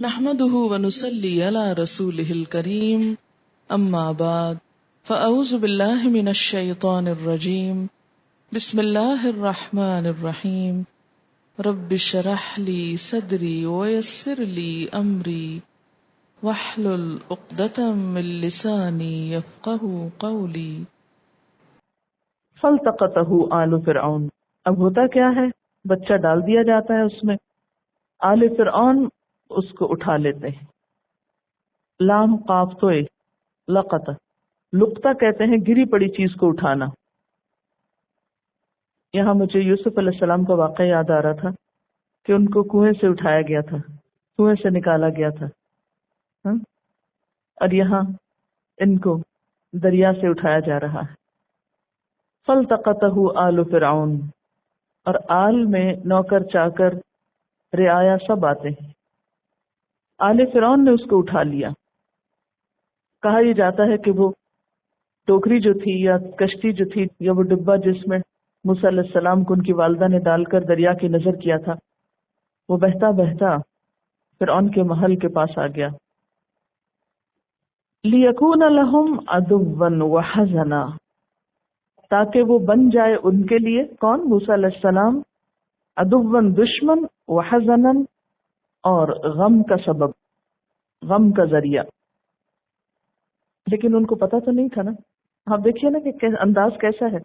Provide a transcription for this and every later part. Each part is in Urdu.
نحمده ونصلي على رسوله الكريم أما بعد فأعوذ بالله من الشيطان الرجيم بسم الله الرحمن الرحيم رب اشرح لي صدري ويسر لي أمري واحلل عقدة من لساني يفقهوا قولي. فالتقطه آل فرعون. اب ہوتا کیا ہے، بچہ ڈال دیا جاتا ہے اس میں، آل فرعون اس کو اٹھا لیتے ہیں. لام قاف توئے لقطہ، لقطہ کہتے ہیں گری پڑی چیز کو اٹھانا. یہاں مجھے یوسف علیہ السلام کا واقعہ یاد آ رہا تھا کہ ان کو کنویں سے اٹھایا گیا تھا، کنویں سے نکالا گیا تھا، اور یہاں ان کو دریا سے اٹھایا جا رہا ہے. فالتقطه آل فرعون، اور آل میں نوکر چاکر رعایا سب آتے ہیں. آل فرعون نے اس کو اٹھا لیا. کہا یہ جاتا ہے کہ وہ ٹوکری جو تھی یا کشتی جو تھی یا وہ ڈبہ جس میں موسیٰ علیہ السلام کو ان کی والدہ نے ڈال کر دریا کی نظر کیا تھا، وہ بہتا بہتا فرعون کے محل کے پاس آ گیا. لِيَكُونَ لَهُمْ عَدُوًّا وَحَزَنًا، تاکہ وہ بن جائے ان کے لیے، کون؟ موسیٰ علیہ السلام، عدوًا دشمن، وحزنًا اور غم کا سبب، غم کا ذریعہ. لیکن ان کو پتہ تو نہیں تھا نا. آپ دیکھیے نا کہ انداز کیسا ہے.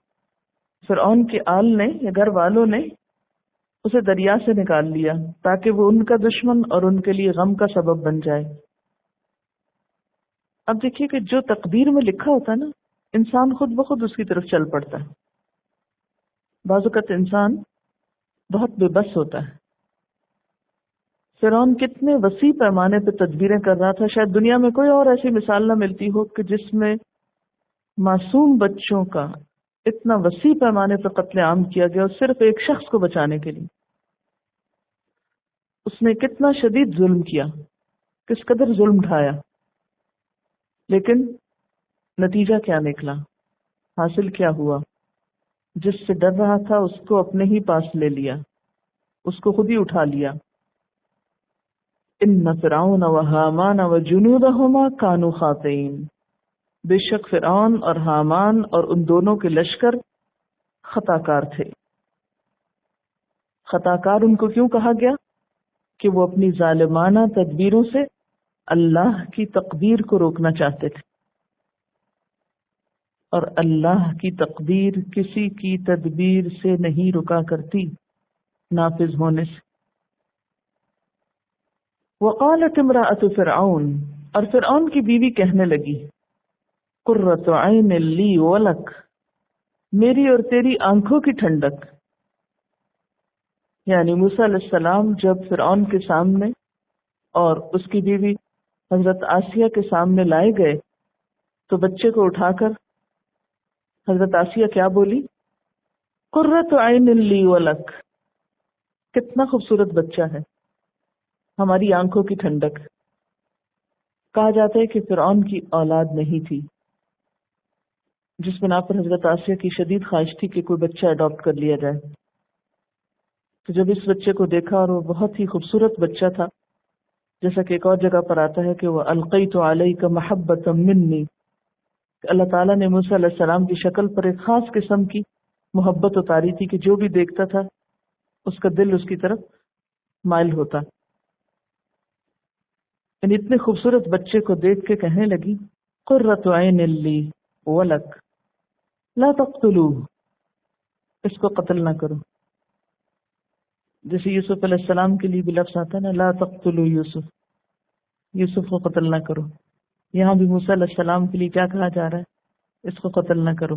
فرعون کی آل نے یا گھر والوں نے اسے دریا سے نکال لیا تاکہ وہ ان کا دشمن اور ان کے لیے غم کا سبب بن جائے. اب دیکھیے کہ جو تقدیر میں لکھا ہوتا ہے نا، انسان خود بخود اس کی طرف چل پڑتا ہے. بعض اوقات انسان بہت بے بس ہوتا ہے. فرعون کتنے وسیع پیمانے پہ تدبیریں کر رہا تھا. شاید دنیا میں کوئی اور ایسی مثال نہ ملتی ہو کہ جس میں معصوم بچوں کا اتنا وسیع پیمانے پہ قتل عام کیا گیا اور صرف ایک شخص کو بچانے کے لیے. اس نے کتنا شدید ظلم کیا، کس قدر ظلم ڈھایا، لیکن نتیجہ کیا نکلا، حاصل کیا ہوا؟ جس سے ڈر رہا تھا اس کو اپنے ہی پاس لے لیا، اس کو خود ہی اٹھا لیا. ان فرعون وہامان وجنودہما کانوا خاطئین، بے شک فرعون اور حامان اور ان دونوں کے لشکر خطا کار تھے. خطا کار ان کو کیوں کہا گیا؟ کہ وہ اپنی ظالمانہ تدبیروں سے اللہ کی تقدیر کو روکنا چاہتے تھے، اور اللہ کی تقدیر کسی کی تدبیر سے نہیں رکا کرتی نافذ ہونے سے. وقالت امرأة فرعون، اور فرعون کی بیوی کہنے لگی، قرۃ عین لی ولک، میری اور تیری آنکھوں کی ٹھنڈک. یعنی موسیٰ علیہ السلام جب فرعون کے سامنے اور اس کی بیوی حضرت آسیہ کے سامنے لائے گئے تو بچے کو اٹھا کر حضرت آسیہ کیا بولی؟ قرۃ عین لی ولک، کتنا خوبصورت بچہ ہے، ہماری آنکھوں کی ٹھنڈک. کہا جاتا ہے کہ فرعون کی اولاد نہیں تھی، جس بنا پر حضرت آسیہ کی شدید خواہش تھی کہ کوئی بچہ اڈاپٹ کر لیا جائے. تو جب اس بچے کو دیکھا، اور وہ بہت ہی خوبصورت بچہ تھا، جیسا کہ ایک اور جگہ پر آتا ہے کہ وہ القیت علیک محبۃ منی، اللہ تعالیٰ نے موسیٰ علیہ السلام کی شکل پر ایک خاص قسم کی محبت اتاری تھی کہ جو بھی دیکھتا تھا اس کا دل اس کی طرف مائل ہوتا. یعنی اتنے خوبصورت بچے کو دیکھ کے کہنے لگی، قرۃ عین لی ولک لا تقتلوہ، اس کو قتل نہ کرو. جیسے یوسف علیہ السلام کے لیے بھی لفظ آتا ہے نا، لا تقتلوا یوسف، یوسف کو قتل نہ کرو. یہاں بھی موسیٰ علیہ السلام کے لیے کیا کہا جا رہا ہے؟ اس کو قتل نہ کرو.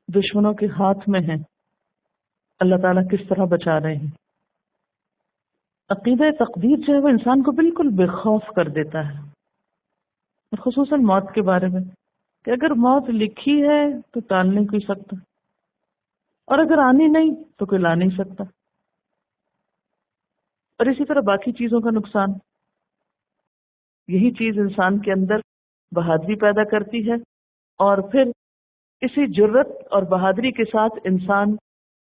دشمنوں کے ہاتھ میں ہیں، اللہ تعالیٰ کس طرح بچا رہے ہیں. عقیدہ تقدیر جو ہے وہ انسان کو بالکل بے خوف کر دیتا ہے، اور خصوصاً موت کے بارے میں، کہ اگر موت لکھی ہے تو ٹال نہیں کوئی سکتا، اور اگر آنی نہیں تو کوئی لا نہیں سکتا. اور اسی طرح باقی چیزوں کا نقصان، یہی چیز انسان کے اندر بہادری پیدا کرتی ہے، اور پھر اسی جرت اور بہادری کے ساتھ انسان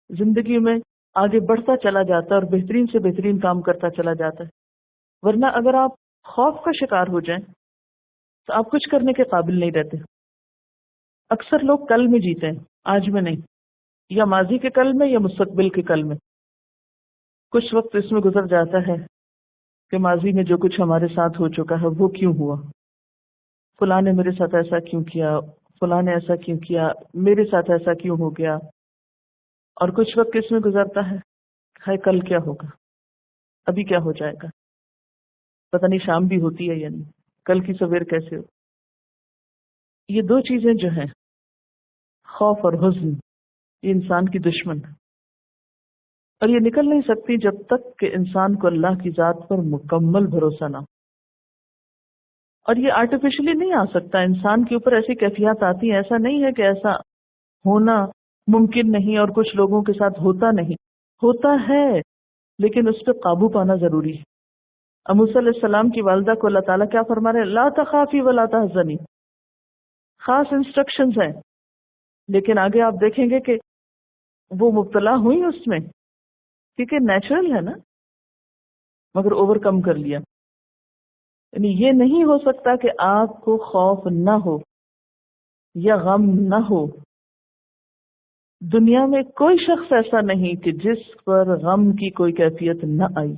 زندگی میں آگے بڑھتا چلا جاتا ہے اور بہترین سے بہترین کام کرتا چلا جاتا ہے. ورنہ اگر آپ خوف کا شکار ہو جائیں تو آپ کچھ کرنے کے قابل نہیں رہتے. اکثر لوگ کل میں جیتے ہیں، آج میں نہیں، یا ماضی کے کل میں یا مستقبل کے کل میں. کچھ وقت اس میں گزر جاتا ہے کہ ماضی میں جو کچھ ہمارے ساتھ ہو چکا ہے وہ کیوں ہوا، فلاں نے میرے ساتھ ایسا کیوں کیا، فلاں نے ایسا کیوں کیا، میرے ساتھ ایسا کیوں ہو گیا. اور کچھ وقت اس میں گزرتا ہے کہ کل کیا ہوگا، ابھی کیا ہو جائے گا، پتہ نہیں شام بھی ہوتی ہے یا نہیں، کل کی سویر کیسے ہو. یہ دو چیزیں جو ہیں، خوف اور حزن، یہ انسان کی دشمن ہے، اور یہ نکل نہیں سکتی جب تک کہ انسان کو اللہ کی ذات پر مکمل بھروسہ نہ ہو. اور یہ آرٹیفیشلی نہیں آ سکتا، انسان کے اوپر ایسی کیفیات آتی ہیں. ایسا نہیں ہے کہ ایسا ہونا ممکن نہیں اور کچھ لوگوں کے ساتھ ہوتا نہیں، ہوتا ہے، لیکن اس پہ قابو پانا ضروری ہے. موسیٰ علیہ السلام کی والدہ کو اللہ تعالیٰ کیا فرما رہے ہیں؟ لا تخافی ولا تحزنی. خاص انسٹرکشنز ہیں، لیکن آگے آپ دیکھیں گے کہ وہ مبتلا ہوئی اس میں، کیونکہ نیچرل ہے نا، مگر اوور کم کر لیا. یعنی یہ نہیں ہو سکتا کہ آپ کو خوف نہ ہو یا غم نہ ہو. دنیا میں کوئی شخص ایسا نہیں کہ جس پر غم کی کوئی کیفیت نہ آئی،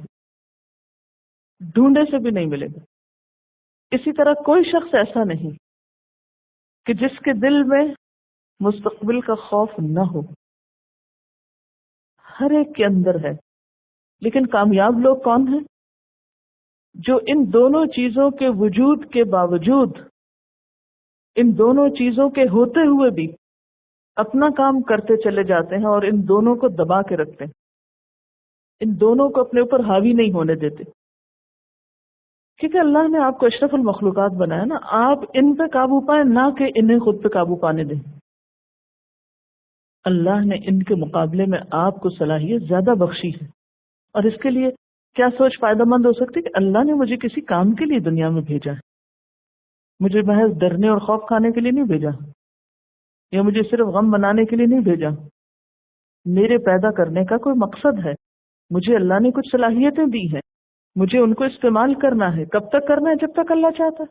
ڈھونڈے سے بھی نہیں ملے گا. اسی طرح کوئی شخص ایسا نہیں کہ جس کے دل میں مستقبل کا خوف نہ ہو، ہر ایک کے اندر ہے. لیکن کامیاب لوگ کون ہیں؟ جو ان دونوں چیزوں کے وجود کے باوجود، ان دونوں چیزوں کے ہوتے ہوئے بھی اپنا کام کرتے چلے جاتے ہیں اور ان دونوں کو دبا کے رکھتے ہیں، ان دونوں کو اپنے اوپر حاوی نہیں ہونے دیتے. کیونکہ اللہ نے آپ کو اشرف المخلوقات بنایا نا، آپ ان پہ قابو پائیں نہ کہ انہیں خود پہ قابو پانے دیں. اللہ نے ان کے مقابلے میں آپ کو صلاحیت زیادہ بخشی ہے، اور اس کے لیے کیا سوچ فائدہ مند ہو سکتی کہ اللہ نے مجھے کسی کام کے لیے دنیا میں بھیجا ہے، مجھے محض ڈرنے اور خوف کھانے کے لیے نہیں بھیجا، یا مجھے صرف غم بنانے کے لیے نہیں بھیجا. میرے پیدا کرنے کا کوئی مقصد ہے، مجھے اللہ نے کچھ صلاحیتیں دی ہیں، مجھے ان کو استعمال کرنا ہے. کب تک کرنا ہے؟ جب تک اللہ چاہتا ہے.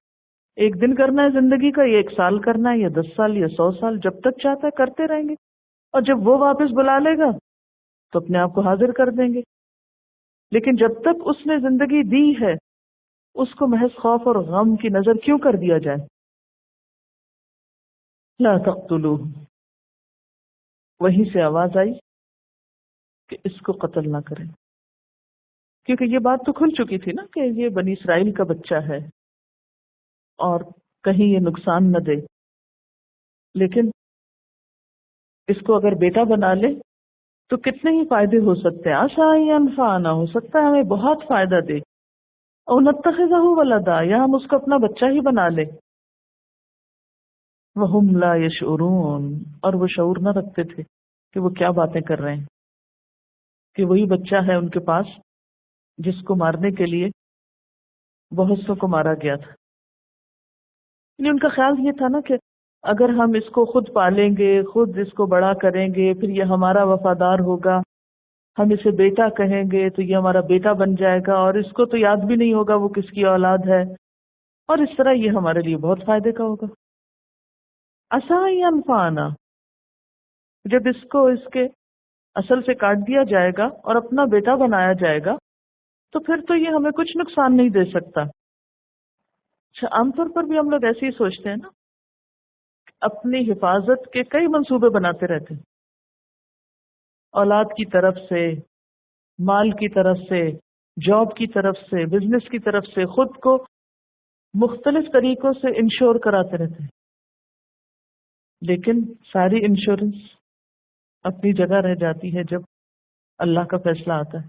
ایک دن کرنا ہے زندگی کا، یا 1 سال کرنا ہے، یا 10 سال، یا 100 سال، جب تک چاہتا ہے کرتے رہیں گے. اور جب وہ واپس بلا لے گا تو اپنے آپ کو حاضر کر دیں گے. لیکن جب تک اس نے زندگی دی ہے، اس کو محض خوف اور غم کی نظر کیوں کر دیا جائے؟ لا تقتلوہ، وہیں سے آواز آئی کہ اس کو قتل نہ کریں، کیونکہ یہ بات تو کھل چکی تھی نا کہ یہ بنی اسرائیل کا بچہ ہے اور کہیں یہ نقصان نہ دے. لیکن اس کو اگر بیٹا بنا لے تو کتنے ہی فائدے ہو سکتے ہیں. عسیٰ ان ینفعنا، ہو سکتا ہے ہمیں بہت فائدہ دے. او نتخذہ ولدا، یا ہم اس کو اپنا بچہ ہی بنا لے. وہم لا یشعرون، اور وہ شعور نہ رکھتے تھے کہ وہ کیا باتیں کر رہے ہیں، کہ وہی بچہ ہے ان کے پاس جس کو مارنے کے لیے بہت سو کو مارا گیا تھا. یعنی ان کا خیال یہ تھا نا کہ اگر ہم اس کو خود پالیں گے، خود اس کو بڑا کریں گے، پھر یہ ہمارا وفادار ہوگا، ہم اسے بیٹا کہیں گے تو یہ ہمارا بیٹا بن جائے گا، اور اس کو تو یاد بھی نہیں ہوگا وہ کس کی اولاد ہے، اور اس طرح یہ ہمارے لیے بہت فائدے کا ہوگا. عسیٰ ان ینفعنا، جب اس کو اس کے اصل سے کاٹ دیا جائے گا اور اپنا بیٹا بنایا جائے گا تو پھر تو یہ ہمیں کچھ نقصان نہیں دے سکتا. اچھا، عام طور پر بھی ہم لوگ ایسے ہی سوچتے ہیں نا، اپنی حفاظت کے کئی منصوبے بناتے رہتے ہیں، اولاد کی طرف سے، مال کی طرف سے، جاب کی طرف سے، بزنس کی طرف سے، خود کو مختلف طریقوں سے انشور کراتے رہتے ہیں. لیکن ساری انشورنس اپنی جگہ رہ جاتی ہے جب اللہ کا فیصلہ آتا ہے،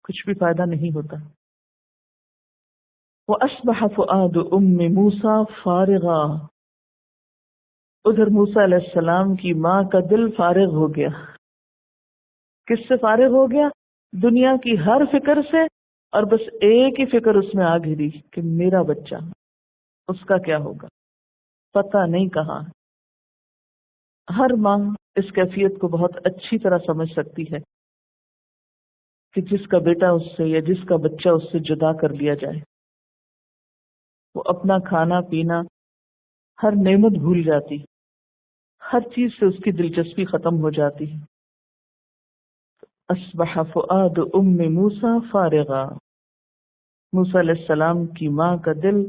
کچھ بھی فائدہ نہیں ہوتا. وَأَصْبَحَ فُؤَادُ أُمِّ مُوسَى فَارِغًا، ادھر موسیٰ علیہ السلام کی ماں کا دل فارغ ہو گیا. کس سے فارغ ہو گیا؟ دنیا کی ہر فکر سے، اور بس ایک ہی فکر اس میں آ گھری کہ میرا بچہ، اس کا کیا ہوگا، پتہ نہیں کہاں. ہر ماں اس کیفیت کو بہت اچھی طرح سمجھ سکتی ہے کہ جس کا بیٹا اس سے یا جس کا بچہ اس سے جدا کر لیا جائے، وہ اپنا کھانا پینا ہر نعمت بھول جاتی، ہر چیز سے اس کی دلچسپی ختم ہو جاتی ہے۔ اصبح فؤاد ام موسیٰ فارغا، موسیٰ علیہ السلام کی ماں کا دل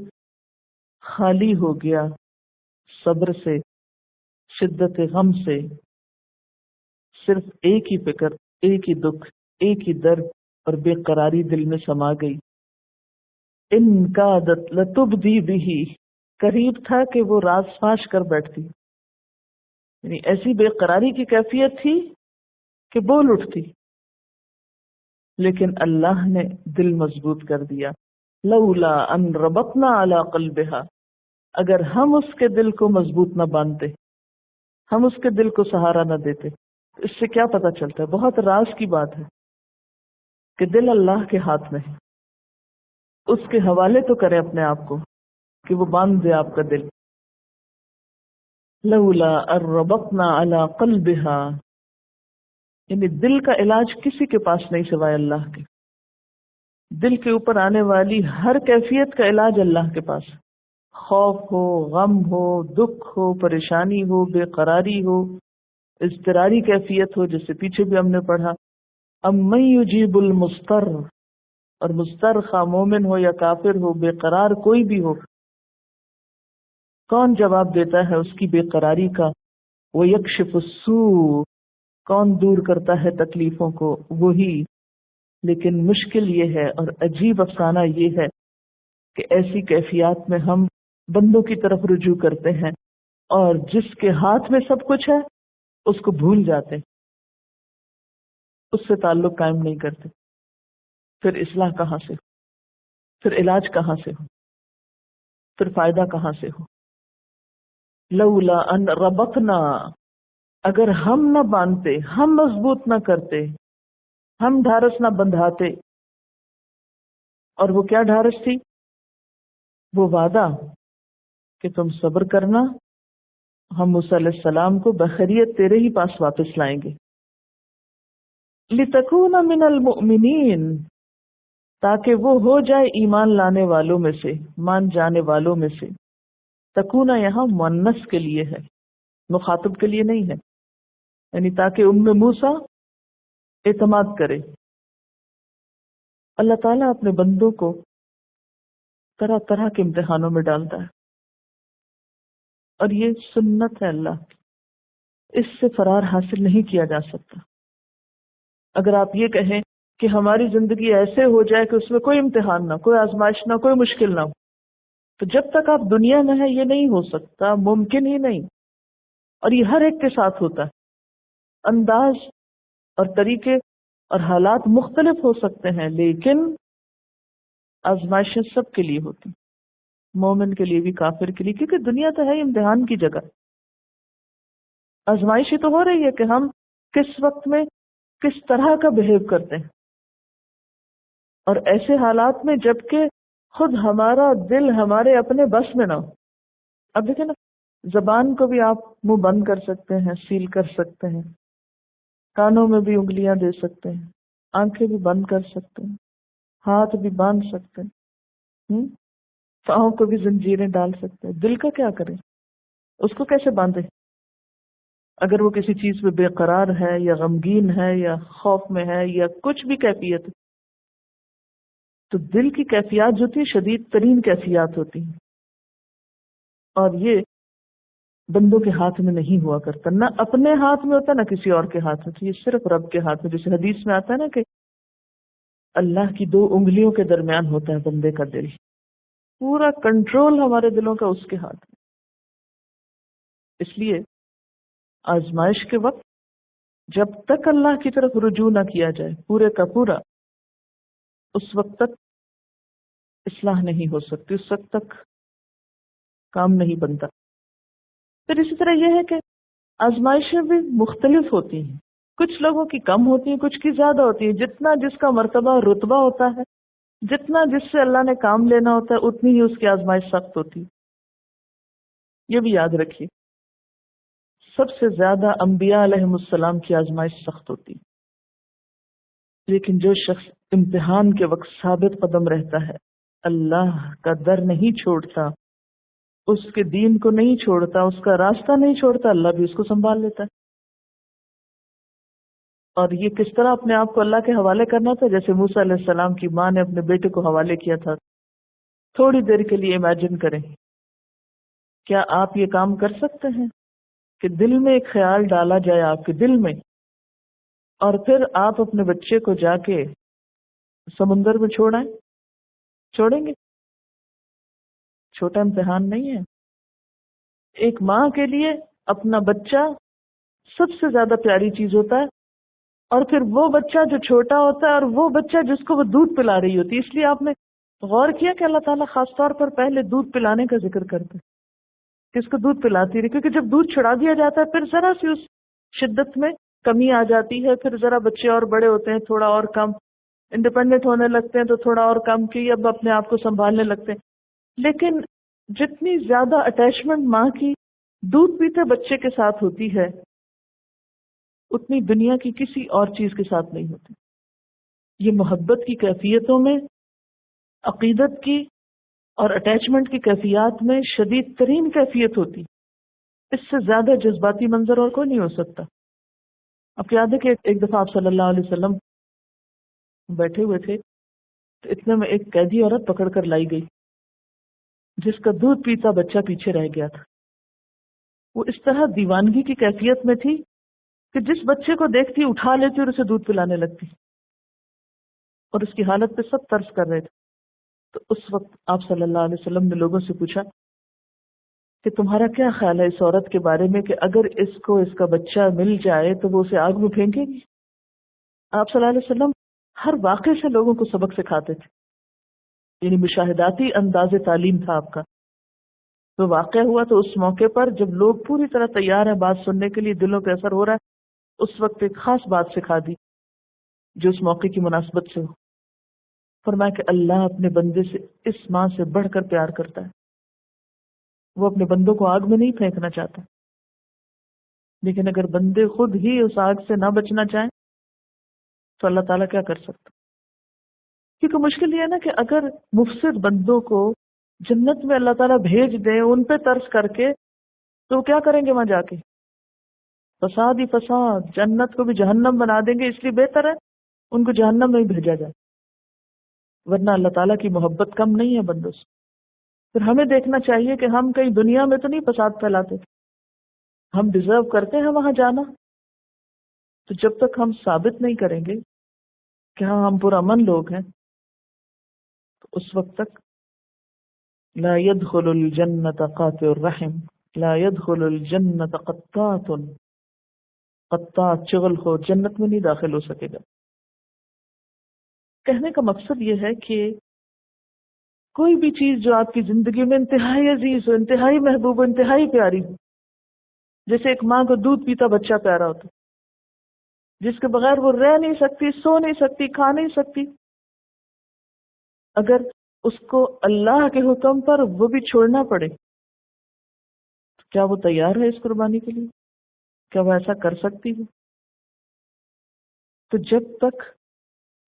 خالی ہو گیا صبر سے، شدت غم سے، صرف ایک ہی فکر، ایک ہی دکھ، ایک ہی درد اور بے قراری دل میں سما گئی۔ ان کادت لتبدی بھی، قریب تھا کہ وہ راز فاش کر بیٹھتی، یعنی ایسی بے قراری کی کیفیت تھی کہ بول اٹھتی، لیکن اللہ نے دل مضبوط کر دیا۔ لولا ان ربطنا علی قلبها، اگر ہم اس کے دل کو مضبوط نہ باندھتے، ہم اس کے دل کو سہارا نہ دیتے، تو اس سے کیا پتہ چلتا ہے؟ بہت راز کی بات ہے کہ دل اللہ کے ہاتھ میں ہے، اس کے حوالے تو کرے اپنے آپ کو کہ وہ باندھ دے آپ کا دل۔ لولا ان ربطنا علی قلبها، یعنی دل کا علاج کسی کے پاس نہیں سوائے اللہ کے، دل کے اوپر آنے والی ہر کیفیت کا علاج اللہ کے پاس، خوف ہو، غم ہو، دکھ ہو، پریشانی ہو، بے قراری ہو، اضطراری کیفیت ہو، جیسے پیچھے بھی ہم نے پڑھا، امن یجیب المضطر، اور مضطر خواہ مومن ہو یا کافر ہو، بے قرار کوئی بھی ہو، کون جواب دیتا ہے اس کی بے قراری کا؟ وہ یکشف السوء، کون دور کرتا ہے تکلیفوں کو؟ وہی۔ لیکن مشکل یہ ہے اور عجیب افسانہ یہ ہے کہ ایسی کیفیات میں ہم بندوں کی طرف رجوع کرتے ہیں اور جس کے ہاتھ میں سب کچھ ہے اس کو بھول جاتے ہیں، اس سے تعلق قائم نہیں کرتے، پھر اصلاح کہاں سے ہو؟ پھر علاج کہاں سے ہو؟ پھر فائدہ کہاں سے ہو؟ لولا ان ربطنا، اگر ہم نہ باندھتے، ہم مضبوط نہ کرتے، ہم ڈھارس نہ بندھاتے۔ اور وہ کیا ڈھارس تھی؟ وہ وعدہ کہ تم صبر کرنا، ہم موسیٰ علیہ السلام کو بخیریت تیرے ہی پاس واپس لائیں گے۔ لِتَكُونَ مِنَ الْمُؤْمِنِينَ، تاکہ وہ ہو جائے ایمان لانے والوں میں سے، مان جانے والوں میں سے۔ تکونا یہاں مؤنث کے لیے ہے، مخاطب کے لیے نہیں ہے، یعنی تاکہ موسیٰ اعتماد کرے۔ اللہ تعالیٰ اپنے بندوں کو طرح طرح کے امتحانوں میں ڈالتا ہے، اور یہ سنت ہے اللہ کی، اس سے فرار حاصل نہیں کیا جا سکتا۔ اگر آپ یہ کہیں کہ ہماری زندگی ایسے ہو جائے کہ اس میں کوئی امتحان نہ، کوئی آزمائش نہ، کوئی مشکل نہ ہو، تو جب تک آپ دنیا میں ہیں یہ نہیں ہو سکتا، ممکن ہی نہیں۔ اور یہ ہر ایک کے ساتھ ہوتا ہے، انداز اور طریقے اور حالات مختلف ہو سکتے ہیں، لیکن آزمائشیں سب کے لیے ہوتی، مومن کے لیے بھی، کافر کے لیے، کیونکہ دنیا تو ہے امتحان کی جگہ۔ آزمائشیں تو ہو رہی ہے کہ ہم کس وقت میں کس طرح کا بہیو کرتے ہیں، اور ایسے حالات میں جبکہ خود ہمارا دل ہمارے اپنے بس میں نہ ہو۔ اب دیکھیں نا، زبان کو بھی آپ منہ بند کر سکتے ہیں، سیل کر سکتے ہیں، کانوں میں بھی انگلیاں دے سکتے ہیں، آنکھیں بھی بند کر سکتے ہیں، ہاتھ بھی باندھ سکتے ہیں، پاؤں کو بھی زنجیریں ڈال سکتے ہیں۔ دل کا کیا کریں؟ اس کو کیسے باندھے؟ اگر وہ کسی چیز پہ بے قرار ہے یا غمگین ہے یا خوف میں ہے یا کچھ بھی کیفیت ہے، تو دل کی کیفیات جو تھی شدید ترین کیفیات ہوتی ہیں، اور یہ بندوں کے ہاتھ میں نہیں ہوا کرتا، نہ اپنے ہاتھ میں ہوتا نہ کسی اور کے ہاتھ میں، تو یہ صرف رب کے ہاتھ میں۔ جیسے حدیث میں آتا ہے نا کہ اللہ کی 2 انگلیوں کے درمیان ہوتا ہے بندے کا دل، پورا کنٹرول ہمارے دلوں کا اس کے ہاتھ میں۔ اس لیے آزمائش کے وقت جب تک اللہ کی طرف رجوع نہ کیا جائے پورے کا پورا، اس وقت تک اصلاح نہیں ہو سکتی، اس وقت تک کام نہیں بنتا۔ پھر اسی طرح یہ ہے کہ آزمائشیں بھی مختلف ہوتی ہیں، کچھ لوگوں کی کم ہوتی ہیں، کچھ کی زیادہ ہوتی ہیں۔ جتنا جس کا مرتبہ اور رتبہ ہوتا ہے، جتنا جس سے اللہ نے کام لینا ہوتا ہے، اتنی ہی اس کی آزمائش سخت ہوتی ہے۔ یہ بھی یاد رکھیے، سب سے زیادہ انبیاء علیہم السلام کی آزمائش سخت ہوتی ہے، لیکن جو شخص امتحان کے وقت ثابت قدم رہتا ہے، اللہ کا در نہیں چھوڑتا، اس کے دین کو نہیں چھوڑتا، اس کا راستہ نہیں چھوڑتا، اللہ بھی اس کو سنبھال لیتا ہے۔ اور یہ کس طرح اپنے آپ کو اللہ کے حوالے کرنا تھا؟ جیسے موسیٰ علیہ السلام کی ماں نے اپنے بیٹے کو حوالے کیا تھا۔ تھوڑی دیر کے لیے امیجن کریں، کیا آپ یہ کام کر سکتے ہیں کہ دل میں ایک خیال ڈالا جائے آپ کے دل میں، اور پھر آپ اپنے بچے کو جا کے سمندر میں چھوڑیں؟ چھوڑیں گے؟ چھوٹا امتحان نہیں ہے۔ ایک ماں کے لیے اپنا بچہ سب سے زیادہ پیاری چیز ہوتا ہے، اور پھر وہ بچہ جو چھوٹا ہوتا ہے، اور وہ بچہ جس کو وہ دودھ پلا رہی ہوتی ہے۔ اس لیے آپ نے غور کیا کہ اللہ تعالیٰ خاص طور پر پہلے دودھ پلانے کا ذکر کرتے ہیں، کس کو دودھ پلاتی رہی، کیونکہ جب دودھ چھڑا دیا جاتا ہے پھر ذرا سی اس شدت میں کمی آ جاتی ہے، پھر ذرا بچے اور بڑے ہوتے ہیں، تھوڑا اور کم انڈیپینڈنٹ ہونے لگتے ہیں، تو تھوڑا اور کم کی اب اپنے آپ کو سنبھالنے لگتے ہیں۔ لیکن جتنی زیادہ اٹیچمنٹ ماں کی دودھ پیتے بچے کے ساتھ ہوتی ہے، اتنی دنیا کی کسی اور چیز کے ساتھ نہیں ہوتی۔ یہ محبت کی کیفیتوں میں، عقیدت کی اور اٹیچمنٹ کی کیفیات میں شدید ترین کیفیت ہوتی۔ اس سے زیادہ جذباتی منظر اور کوئی نہیں ہو سکتا۔ آپ کو یاد ہے کہ ایک دفعہ آپ صلی اللہ علیہ وسلم بیٹھے ہوئے تھے، تو اتنے میں ایک قیدی عورت پکڑ کر لائی گئی جس کا دودھ پیتا بچہ پیچھے رہ گیا تھا۔ وہ اس طرح دیوانگی کی کیفیت میں تھی کہ جس بچے کو دیکھتی اٹھا لیتی اور اسے دودھ پلانے لگتی، اور اس کی حالت پہ سب ترس کر رہے تھے۔ تو اس وقت آپ صلی اللہ علیہ وسلم نے لوگوں سے پوچھا کہ تمہارا کیا خیال ہے اس عورت کے بارے میں، کہ اگر اس کو اس کا بچہ مل جائے تو وہ اسے آگ میں پھینکے گی؟ آپ صلی اللہ علیہ وسلم ہر واقعے سے لوگوں کو سبق سکھاتے تھے، یعنی مشاہداتی انداز تعلیم تھا آپ کا۔ تو واقعہ ہوا تو اس موقع پر جب لوگ پوری طرح تیار ہیں بات سننے کے لیے، دلوں پہ اثر ہو رہا ہے، اس وقت ایک خاص بات سکھا دی جو اس موقع کی مناسبت سے ہو۔ فرمایا کہ اللہ اپنے بندے سے اس ماں سے بڑھ کر پیار کرتا ہے، وہ اپنے بندوں کو آگ میں نہیں پھینکنا چاہتا، لیکن اگر بندے خود ہی اس آگ سے نہ بچنا چاہیں تو اللہ تعالیٰ کیا کر سکتا؟ کیونکہ مشکل یہ ہے نا کہ اگر مفسد بندوں کو جنت میں اللہ تعالیٰ بھیج دیں ان پہ ترس کر کے، تو وہ کیا کریں گے وہاں جا کے؟ فساد ہی فساد، جنت کو بھی جہنم بنا دیں گے۔ اس لیے بہتر ہے ان کو جہنم میں ہی بھیجا جائے، ورنہ اللہ تعالیٰ کی محبت کم نہیں ہے بندوں سے۔ پھر ہمیں دیکھنا چاہیے کہ ہم کہیں دنیا میں تو نہیں فساد پھیلاتے، ہم ڈیزرو کرتے ہیں وہاں جانا۔ تو جب تک ہم ثابت نہیں کریں گے کہ ہاں ہم پرامن لوگ ہیں، تو اس وقت تک لا يدخل الجنت قاطع الرحم، لا يدخل الجنت قطاط، قطاط چغل ہو جنت میں نہیں داخل ہو سکے گا۔ کہنے کا مقصد یہ ہے کہ کوئی بھی چیز جو آپ کی زندگی میں انتہائی عزیز ہو، انتہائی محبوب ہو، انتہائی پیاری ہو، جیسے ایک ماں کو دودھ پیتا بچہ پیارا ہوتا، جس کے بغیر وہ رہ نہیں سکتی، سو نہیں سکتی، کھا نہیں سکتی، اگر اس کو اللہ کے حکم پر وہ بھی چھوڑنا پڑے تو کیا وہ تیار ہے اس قربانی کے لیے؟ کیا وہ ایسا کر سکتی ہے؟ تو جب تک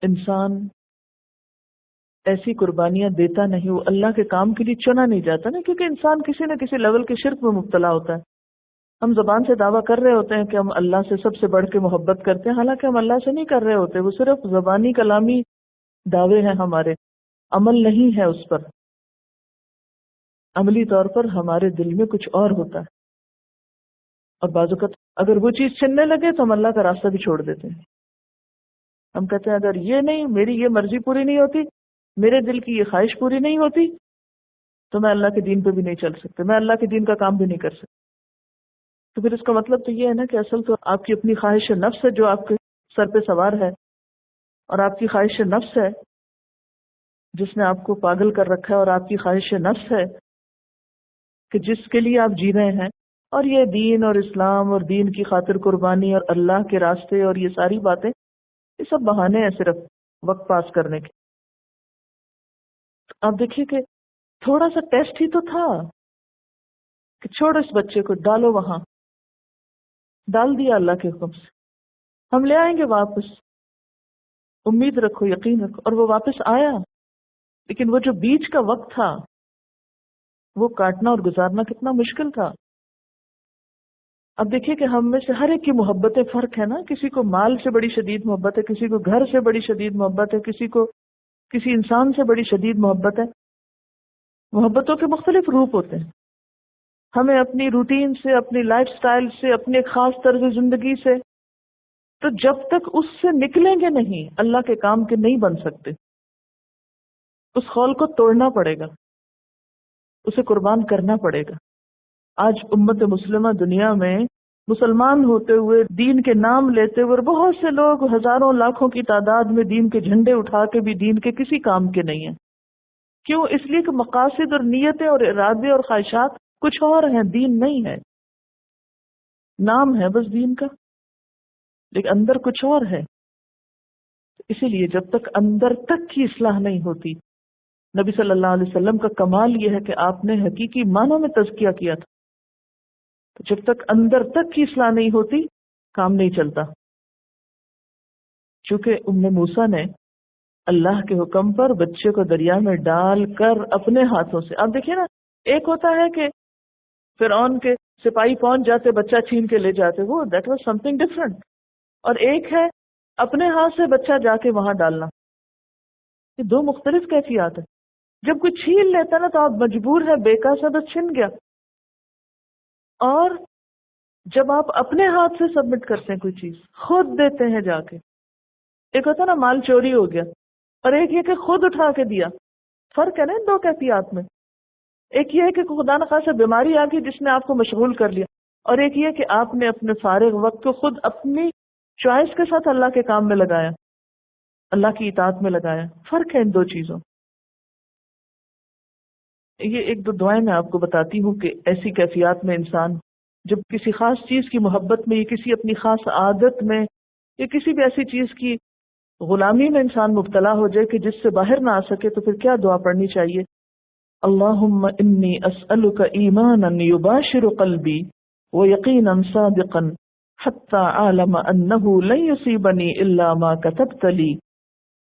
انسان ایسی قربانیاں دیتا نہیں، وہ اللہ کے کام کے لیے چنا نہیں جاتا نا، کیونکہ انسان کسی نہ کسی لیول کے شرک میں مبتلا ہوتا ہے۔ ہم زبان سے دعویٰ کر رہے ہوتے ہیں کہ ہم اللہ سے سب سے بڑھ کے محبت کرتے ہیں، حالانکہ ہم اللہ سے نہیں کر رہے ہوتے، وہ صرف زبانی کلامی دعوے ہیں ہمارے، عمل نہیں ہے اس پر۔ عملی طور پر ہمارے دل میں کچھ اور ہوتا ہے، اور بعض اوقات اگر وہ چیز چھننے لگے تو ہم اللہ کا راستہ بھی چھوڑ دیتے ہیں۔ ہم کہتے ہیں اگر یہ نہیں، میری یہ مرضی پوری نہیں ہوتی، میرے دل کی یہ خواہش پوری نہیں ہوتی، تو میں اللہ کے دین پہ بھی نہیں چل سکتے، میں اللہ کے دین کا کام بھی نہیں کر سکتا۔ تو پھر اس کا مطلب تو یہ ہے نا کہ اصل تو آپ کی اپنی خواہش نفس ہے جو آپ کے سر پہ سوار ہے، اور آپ کی خواہش نفس ہے جس نے آپ کو پاگل کر رکھا ہے، اور آپ کی خواہش نفس ہے کہ جس کے لیے آپ جی رہے ہیں، اور یہ دین اور اسلام اور دین کی خاطر قربانی اور اللہ کے راستے اور یہ ساری باتیں، یہ سب بہانے ہیں صرف وقت پاس کرنے کے۔ آپ دیکھیے کہ تھوڑا سا ٹیسٹ ہی تو تھا کہ چھوڑو اس بچے کو، ڈالو وہاں، ڈال دیا اللہ کے حکم سے، ہم لے آئیں گے واپس۔ امید رکھو، یقین رکھو. اور وہ واپس آیا، لیکن وہ جو بیچ کا وقت تھا وہ کاٹنا اور گزارنا کتنا مشکل تھا. اب دیکھیے کہ ہم میں سے ہر ایک کی محبتیں فرق ہے نا. کسی کو مال سے بڑی شدید محبت ہے، کسی کو گھر سے بڑی شدید محبت ہے، کسی کو کسی انسان سے بڑی شدید محبت ہے. محبتوں کے مختلف روپ ہوتے ہیں. ہمیں اپنی روٹین سے، اپنی لائف سٹائل سے، اپنے خاص طرز زندگی سے، تو جب تک اس سے نکلیں گے نہیں اللہ کے کام کے نہیں بن سکتے. اس خول کو توڑنا پڑے گا، اسے قربان کرنا پڑے گا. آج امت مسلمہ دنیا میں مسلمان ہوتے ہوئے، دین کے نام لیتے ہوئے، بہت سے لوگ ہزاروں لاکھوں کی تعداد میں دین کے جھنڈے اٹھا کے بھی دین کے کسی کام کے نہیں ہیں. کیوں؟ اس لیے کہ مقاصد اور نیتیں اور ارادے اور خواہشات کچھ اور ہیں، دین نہیں ہے. نام ہے بس دین کا، لیکن اندر کچھ اور ہے. اسی لیے جب تک اندر تک کی اصلاح نہیں ہوتی، نبی صلی اللہ علیہ وسلم کا کمال یہ ہے کہ آپ نے حقیقی معنوں میں تزکیہ کیا تھا. جب تک اندر تک کی اصلاح نہیں ہوتی کام نہیں چلتا. چونکہ ام موسیٰ نے اللہ کے حکم پر بچے کو دریا میں ڈال کر اپنے ہاتھوں سے، آپ دیکھیے نا، ایک ہوتا ہے کہ فرعون کے سپاہی پہنچ جاتے، بچہ چھین کے لے جاتے، وہ that was some thing different. اور ایک ہے اپنے ہاتھ سے بچہ جا کے وہاں ڈالنا. یہ دو مختلف کیفیات ہیں. جب کوئی چھین لیتا نا تو آپ مجبور ہے، بیکا سے تو چھن گیا. اور جب آپ اپنے ہاتھ سے سبمٹ کرتے ہیں کوئی چیز، خود دیتے ہیں جا کے، ایک ہوتا نا مال چوری ہو گیا، اور ایک یہ کہ خود اٹھا کے دیا. فرق ہے نا ان دو کیفیات میں. ایک یہ ہے کہ خدا نخواستہ بیماری آ گئی جس نے آپ کو مشغول کر لیا، اور ایک یہ کہ آپ نے اپنے فارغ وقت کو خود اپنی چوائس کے ساتھ اللہ کے کام میں لگایا، اللہ کی اطاعت میں لگایا. فرق ہے ان دو چیزوں. یہ ایک دو دعائیں میں آپ کو بتاتی ہوں کہ ایسی کیفیات میں انسان جب کسی خاص چیز کی محبت میں یا کسی اپنی خاص عادت میں یا کسی بھی ایسی چیز کی غلامی میں انسان مبتلا ہو جائے کہ جس سے باہر نہ آ سکے، تو پھر کیا دعا پڑھنی چاہیے؟ اللہم انی اسألک ایمانا یباشر قلبی ویقینا صادقا حتی عالم انہ لن یصیبنی الا ما کتبت لی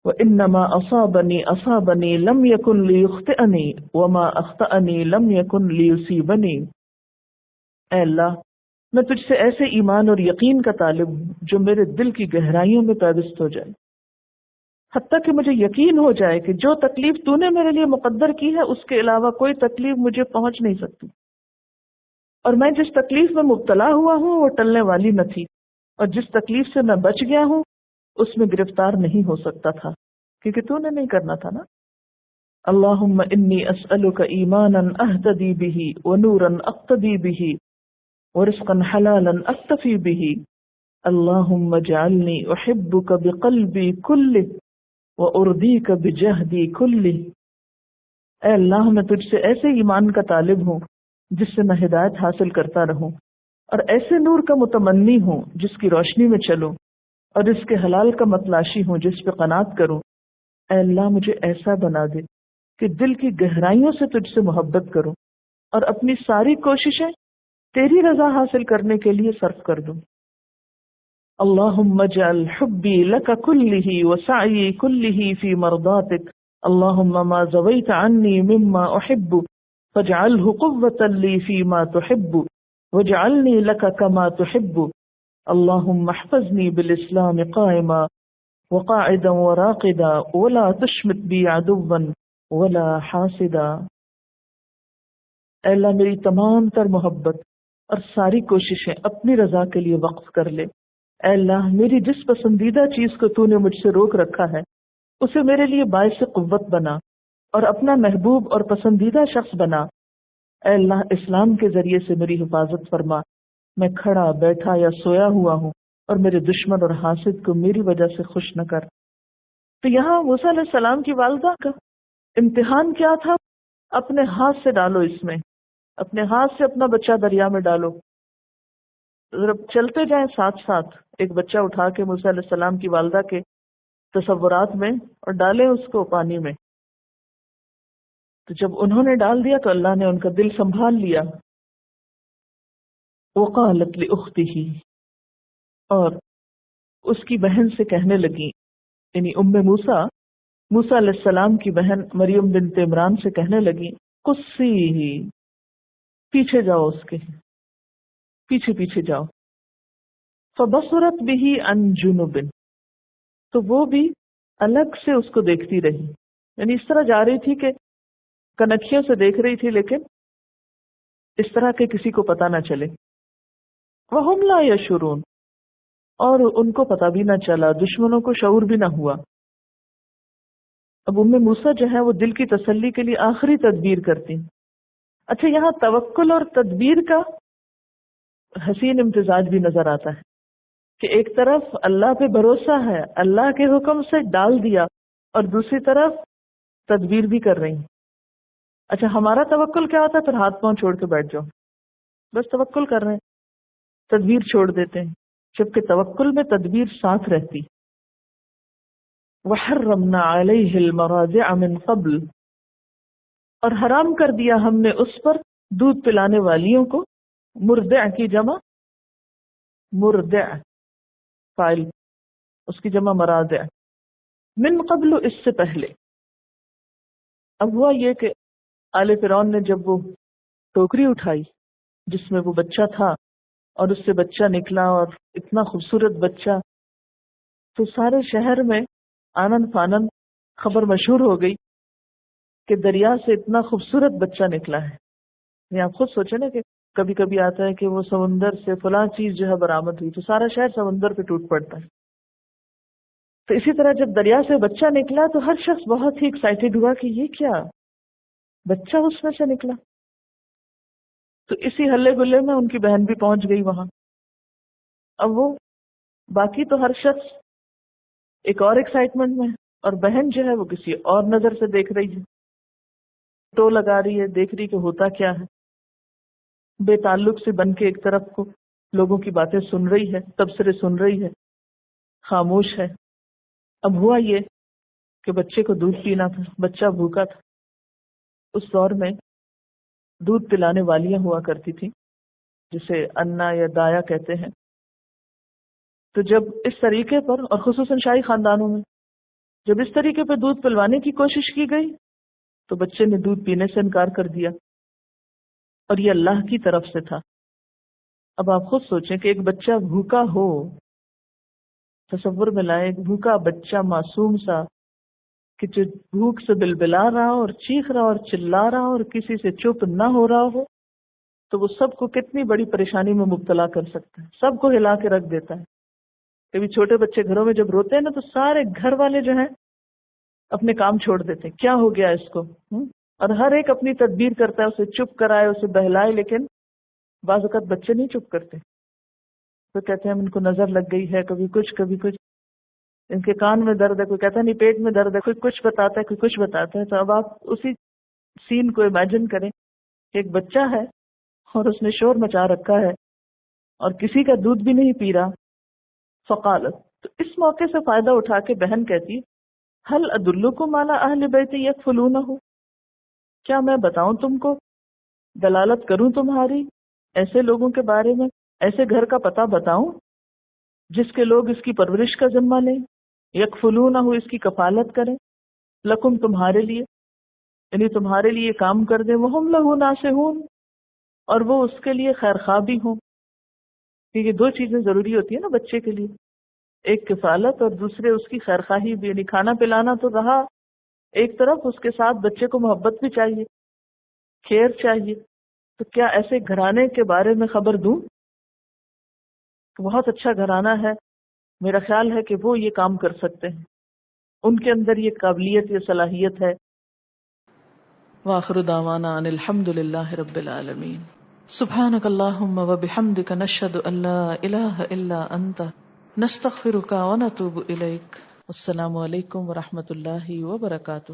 وانما اصابنی لم یکن لیخطئنی وما اخطأنی لم یکن لیصیبنی. اے اللہ، میں تجھ سے ایسے ایمان اور یقین کا طالب ہوں جو میرے دل کی گہرائیوں میں پیوست ہو جائے، حتیٰ کہ مجھے یقین ہو جائے کہ جو تکلیف تو نے میرے لیے مقدر کی ہے اس کے علاوہ کوئی تکلیف مجھے پہنچ نہیں سکتی، اور میں جس تکلیف میں مبتلا ہوا ہوں وہ ٹلنے والی نہ تھی، اور جس تکلیف سے میں بچ گیا ہوں اس میں گرفتار نہیں ہو سکتا تھا کیونکہ تو نے نہیں کرنا تھا نا. اللہم انی اسألک ایمانا اہتدی بہ ونورا اقتدی بہ ورزقا حلالا اکتفی بہ اللہم اجعلنی احبک بقلبی کلہ وأردیک بجہدی کلہ. اے اللہ، میں تجھ سے ایسے ایمان کا طالب ہوں جس سے میں ہدایت حاصل کرتا رہوں، اور ایسے نور کا متمنی ہوں جس کی روشنی میں چلوں، اور اس کے حلال کا متلاشی ہوں جس پہ قناعت کروں. اے اللہ، مجھے ایسا بنا دے کہ دل کی گہرائیوں سے تجھ سے محبت کروں اور اپنی ساری کوششیں تیری رضا حاصل کرنے کے لیے صرف کر دوں. اللہم اجعل حبی لک کلہ وسعی کلہ فی مرضاتک اللہم ما زویت عنی مما احب فاجعلہ قوة لی فیما تحب واجعلنی لک کما تحب اللہم احفظنی بالاسلام قائما وقاعدا وراقدا ولا تشمت بی عدوا ولا حاسدا. اے اللہ، میری تمام تر محبت اور ساری کوششیں اپنی رضا کے لیے وقف کر لے. اے اللہ، میری جس پسندیدہ چیز کو تو نے مجھ سے روک رکھا ہے اسے میرے لیے باعث قوت بنا اور اپنا محبوب اور پسندیدہ شخص بنا. اے اللہ، اسلام کے ذریعے سے میری حفاظت فرما. میں کھڑا بیٹھا یا سویا ہوا ہوں اور میرے دشمن اور حاسد کو میری وجہ سے خوش نہ کر. تو یہاں موسیٰ علیہ السلام کی والدہ کا امتحان کیا تھا؟ اپنے ہاتھ سے ڈالو، اس میں اپنے ہاتھ سے اپنا بچہ دریا میں ڈالو. ذرا چلتے جائیں ساتھ ساتھ، ایک بچہ اٹھا کے موسیٰ علیہ السلام کی والدہ کے تصورات میں اور ڈالیں اس کو پانی میں. تو جب انہوں نے ڈال دیا تو اللہ نے ان کا دل سنبھال لیا. وقالت لأختہ، اور اس کی بہن سے کہنے لگی، یعنی موسیٰ علیہ السلام کی بہن مریم بنت عمران سے کہنے لگی قصی ہی، پیچھے جاؤ، اس کے پیچھے پیچھے جاؤ. فبصرت به عن جنب، تو وہ بھی الگ سے اس کو دیکھتی رہی، یعنی اس طرح جا رہی تھی کہ کنکھیوں سے دیکھ رہی تھی لیکن اس طرح کہ کسی کو پتہ نہ چلے. وَهُمْ لَا يَشْعُرُونَ، اور ان کو پتہ بھی نہ چلا، دشمنوں کو شعور بھی نہ ہوا. اب موسیٰ جو ہے وہ دل کی تسلی کے لیے آخری تدبیر کرتی. اچھا، یہاں توکل اور تدبیر کا حسین امتزاج بھی نظر آتا ہے کہ ایک طرف اللہ پہ بھروسہ ہے، اللہ کے حکم سے ڈال دیا، اور دوسری طرف تدبیر بھی کر رہی ہیں. اچھا، ہمارا توکل کیا ہوتا ہے؟ پھر ہاتھ پاؤں چھوڑ کے بیٹھ جاؤ، بس توکل کر رہے ہیں، تدبیر چھوڑ دیتے ہیں، جبکہ توکل میں تدبیر ساتھ رہتی. وَحَرَّمْنَا عَلَيْهِ الْمَرَاضِعَ مِنْ قَبْلِ، اور حرام کر دیا ہم نے اس پر دودھ پلانے والیوں کو. مرضع کی جمع مرضع، فاعل اس کی جمع مراضع. من قبل، اس سے پہلے. اب ہوا یہ کہ آل فرعون نے جب وہ ٹوکری اٹھائی جس میں وہ بچہ تھا اور اس سے بچہ نکلا اور اتنا خوبصورت بچہ، تو سارے شہر میں آنن فانن خبر مشہور ہو گئی کہ دریا سے اتنا خوبصورت بچہ نکلا ہے. یہ آپ خود سوچیں نا کہ کبھی کبھی آتا ہے کہ وہ سمندر سے فلاں چیز جو ہے برآمد ہوئی، تو سارا شہر سمندر پہ ٹوٹ پڑتا ہے. تو اسی طرح جب دریا سے بچہ نکلا تو ہر شخص بہت ہی ایکسائٹیڈ ہوا کہ یہ کیا بچہ اس میں سے نکلا. تو اسی ہلے گلے میں ان کی بہن بھی پہنچ گئی وہاں. اب وہ باقی تو ہر شخص ایک اور ایکسائٹمنٹ میں، اور بہن جو ہے وہ کسی اور نظر سے دیکھ رہی ہے، ٹو لگا رہی ہے، دیکھ رہی کہ ہوتا کیا ہے. بے تعلق سے بن کے ایک طرف کو لوگوں کی باتیں سن رہی ہے، تبصرے سن رہی ہے، خاموش ہے. اب ہوا یہ کہ بچے کو دودھ پینا تھا، بچہ بھوکا تھا. اس دور میں دودھ پلانے والیاں ہوا کرتی تھی جسے انا یا دایا کہتے ہیں. تو جب اس طریقے پر، اور خصوصاً شاہی خاندانوں میں جب اس طریقے پہ دودھ پلوانے کی کوشش کی گئی تو بچے نے دودھ پینے سے انکار کر دیا، اور یہ اللہ کی طرف سے تھا. اب آپ خود سوچیں کہ ایک بچہ بھوکا ہو، تصور میں لائیں ایک بھوکا بچہ معصوم سا کہ جو بھوک سے بلبلا رہا ہو اور چیخ رہا اور چلا رہا ہو اور کسی سے چپ نہ ہو رہا ہو، تو وہ سب کو کتنی بڑی پریشانی میں مبتلا کر سکتا ہے، سب کو ہلا کے رکھ دیتا ہے. کبھی چھوٹے بچے گھروں میں جب روتے ہیں نا تو سارے گھر والے جو ہیں اپنے کام چھوڑ دیتے ہیں، کیا ہو گیا اس کو، اور ہر ایک اپنی تدبیر کرتا ہے، اسے چپ کرائے، اسے بہلائے. لیکن بعض اوقات بچے نہیں چپ کرتے، تو کہتے ہیں ان کو نظر لگ گئی ہے، کبھی کچھ ان کے کان میں درد ہے، کوئی کہتا ہے نہیں پیٹ میں درد ہے، کوئی کچھ بتاتا ہے، کوئی کچھ بتاتا ہے. تو اب آپ اسی سین کو امیجن کریں کہ ایک بچہ ہے اور اس نے شور مچا رکھا ہے اور کسی کا دودھ بھی نہیں پی رہا. فقالت، تو اس موقع سے فائدہ اٹھا کے بہن کہتی هل ادلکم علی اہل بیت یکفلونہ، کیا میں بتاؤں تم کو، دلالت کروں تمہاری ایسے لوگوں کے بارے میں، ایسے گھر کا پتہ بتاؤں جس کے لوگ اس کی پرورش کا ذمہ لیں، یکفلونہ، اس کی کفالت کریں، لکم، تمہارے لیے، یعنی تمہارے لیے کام کر دیں، وہم لہ ناصحون، اور وہ اس کے لیے خیر خواہ بھی ہوں. کیونکہ دو چیزیں ضروری ہوتی ہیں نا بچے کے لیے، ایک کفالت اور دوسرے اس کی خیر خواہی بھی. یعنی کھانا پلانا تو رہا ایک طرف، اس کے ساتھ بچے کو محبت بھی چاہیے، کیئر چاہیے. تو کیا ایسے گھرانے کے بارے میں خبر دوں؟ بہت اچھا گھرانہ ہے، میرا خیال ہے کہ وہ یہ کام کر سکتے ہیں، ان کے اندر یہ قابلیت، یہ صلاحیت ہے. وآخر دعوانا ان الحمد للہ رب العالمین. سبحانک اللہم وبحمدک نشہد ان لا الہ الا انت نستغفرک ونتوب الیک. السلام علیکم ورحمۃ اللہ وبرکاتہ.